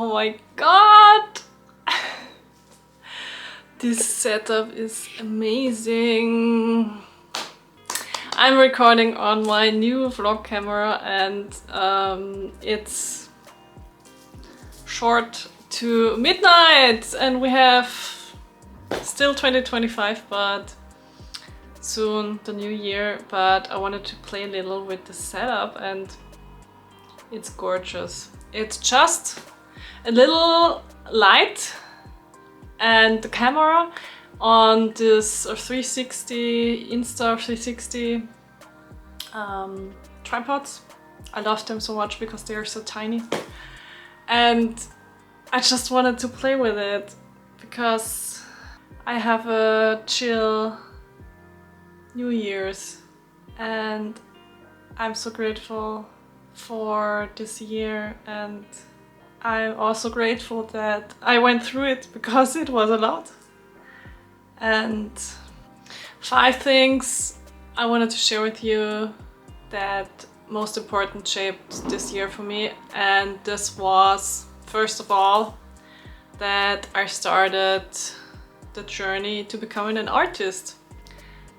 Oh my god! This setup is amazing. I'm recording on my new vlog camera and it's short to midnight and we have still 2025 but soon the new year. But I wanted to play a little with the setup and it's gorgeous. It's just a little light and the camera on this 360 Insta360 tripods. I love them so much because they are so tiny and I just wanted to play with it because I have a chill New Year's and I'm so grateful for this year, and I'm also grateful that I went through it because it was a lot. And 5 things I wanted to share with you that most important shaped this year for me. And this was, first of all, that I started the journey to becoming an artist.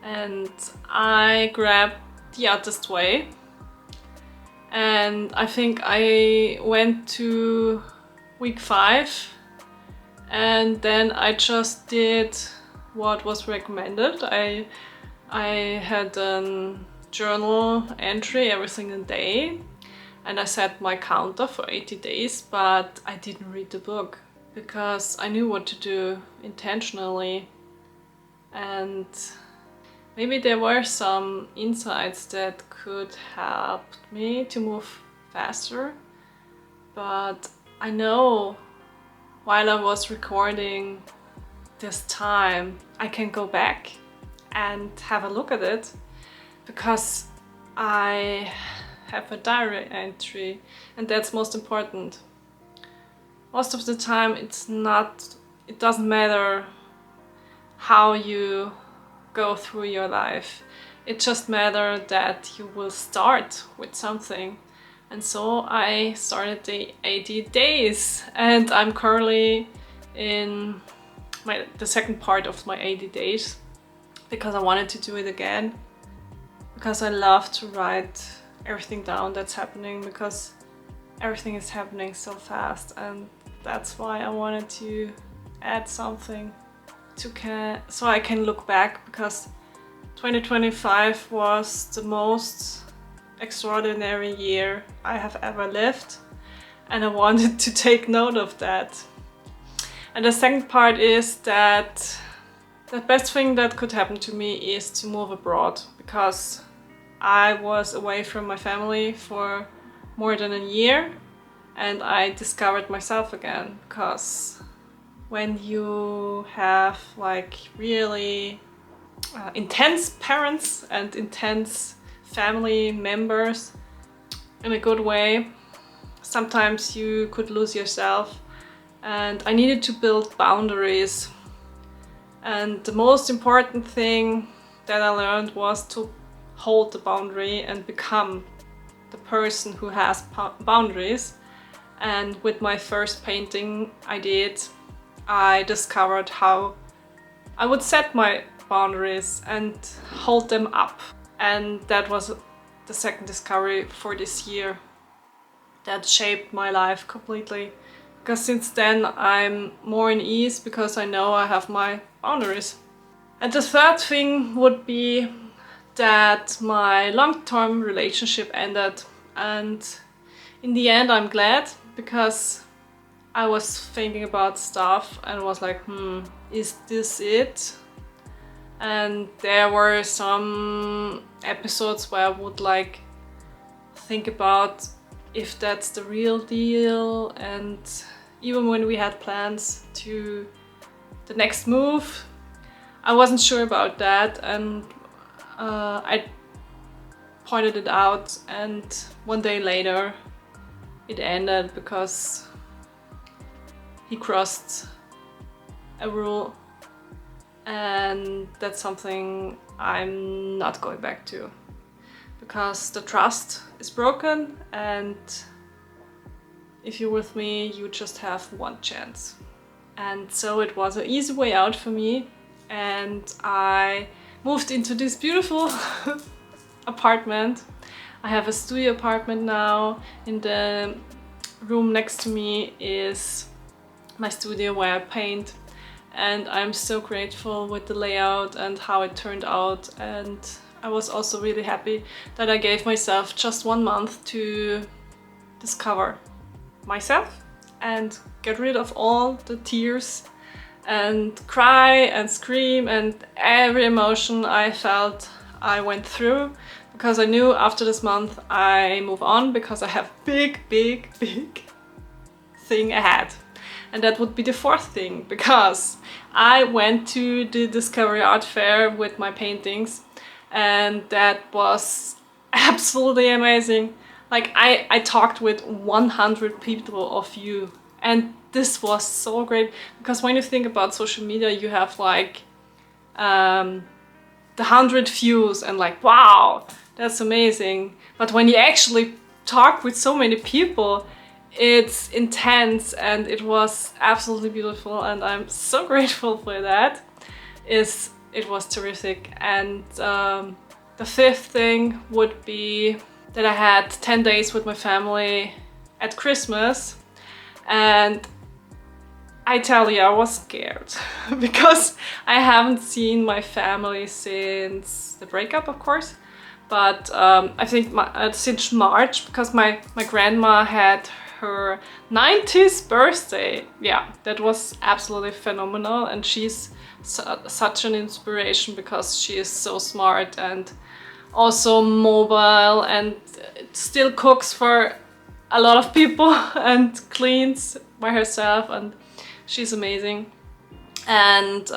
And I grabbed the artist way. And I think I went to week 5 and then I just did what was recommended. I had a journal entry every single day and I set my counter for 80 days, but I didn't read the book because I knew what to do intentionally. And maybe there were some insights that could help me to move faster, but I know while I was recording this time, I can go back and have a look at it because I have a diary entry and that's most important. Most of the time it doesn't matter how you go through your life. It just matters that you will start with something. And so I started the 80 days and I'm currently in the second part of my 80 days because I wanted to do it again. Because I love to write everything down that's happening because everything is happening so fast, and that's why I wanted to add something so I can look back, because 2025 was the most extraordinary year I have ever lived and I wanted to take note of that. And the second part is that the best thing that could happen to me is to move abroad, because I was away from my family for more than a year and I discovered myself again. Because when you have like really intense parents and intense family members in a good way, sometimes you could lose yourself, and I needed to build boundaries. And the most important thing that I learned was to hold the boundary and become the person who has boundaries. And with my first painting I discovered how I would set my boundaries and hold them up. And that was the second discovery for this year that shaped my life completely. Because since then I'm more in ease because I know I have my boundaries. And the third thing would be that my long-term relationship ended, and in the end I'm glad, because I was thinking about stuff and was like, is this it? And there were some episodes where I would like think about if that's the real deal, and even when we had plans to the next move, I wasn't sure about that, and I pointed it out, and one day later it ended because he crossed a rule, and that's something I'm not going back to, because the trust is broken and if you're with me, you just have one chance. And so it was an easy way out for me, and I moved into this beautiful apartment. I have a studio apartment now. In the room next to me is my studio where I paint, and I'm so grateful with the layout and how it turned out. And I was also really happy that I gave myself just 1 month to discover myself and get rid of all the tears and cry and scream and every emotion I felt I went through, because I knew after this month I move on, because I have big thing ahead. And that would be the 4th thing, because I went to the Discovery Art Fair with my paintings, and that was absolutely amazing. Like I talked with 100 people of you, and this was so great, because when you think about social media, you have like the 100 views and like, wow, that's amazing. But when you actually talk with so many people, it's intense, and it was absolutely beautiful, and I'm so grateful for that. It was terrific. And the 5th thing would be that I had 10 days with my family at Christmas, and I tell you, I was scared because I haven't seen my family since the breakup, of course, but I think since March, because my grandma had her 90th birthday. Yeah, that was absolutely phenomenal, and she's such an inspiration because she is so smart and also mobile, and still cooks for a lot of people and cleans by herself, and she's amazing. And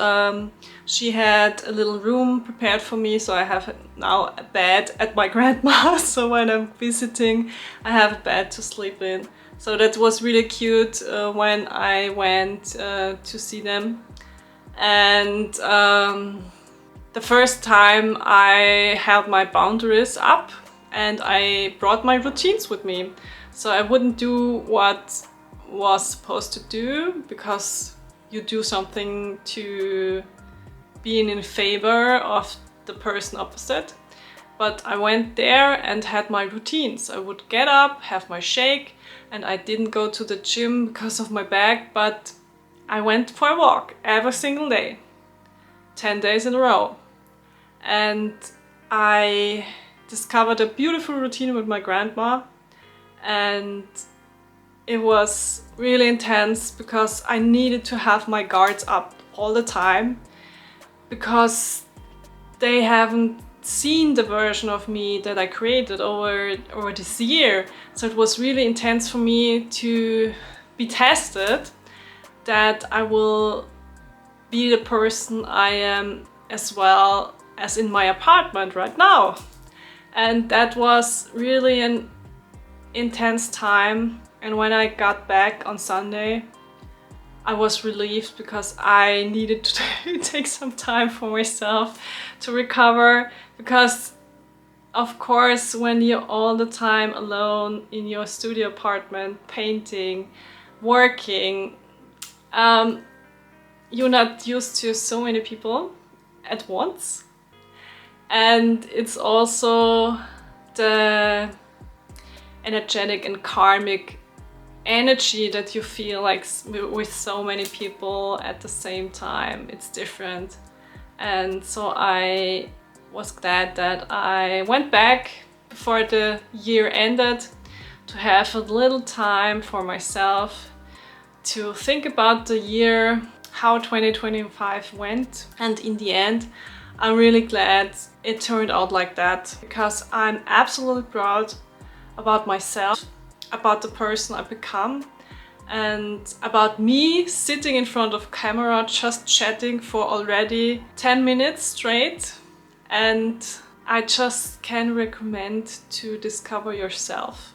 she had a little room prepared for me, so I have now a bed at my grandma's, so when I'm visiting I have a bed to sleep in. So that was really cute when I went to see them. And the first time I held my boundaries up, and I brought my routines with me. So I wouldn't do what was supposed to do, because you do something to be in favor of the person opposite. But I went there and had my routines. I would get up, have my shake, and I didn't go to the gym because of my back, but I went for a walk every single day, 10 days in a row. And I discovered a beautiful routine with my grandma, and it was really intense because I needed to have my guards up all the time, because they haven't seen the version of me that I created over this year. So it was really intense for me to be tested, that I will be the person I am as well as in my apartment right now. And that was really an intense time. And when I got back on Sunday, I was relieved, because I needed to take some time for myself to recover. Because of course, when you're all the time alone in your studio apartment, painting, working, you're not used to so many people at once. And it's also the energetic and karmic energy that you feel like with so many people at the same time. It's different. And so I was glad that I went back before the year ended to have a little time for myself, to think about the year, how 2025 went. And in the end, I'm really glad it turned out like that, because I'm absolutely proud about myself, about the person I become, and about me sitting in front of camera just chatting for already 10 minutes straight. And I just can recommend to discover yourself.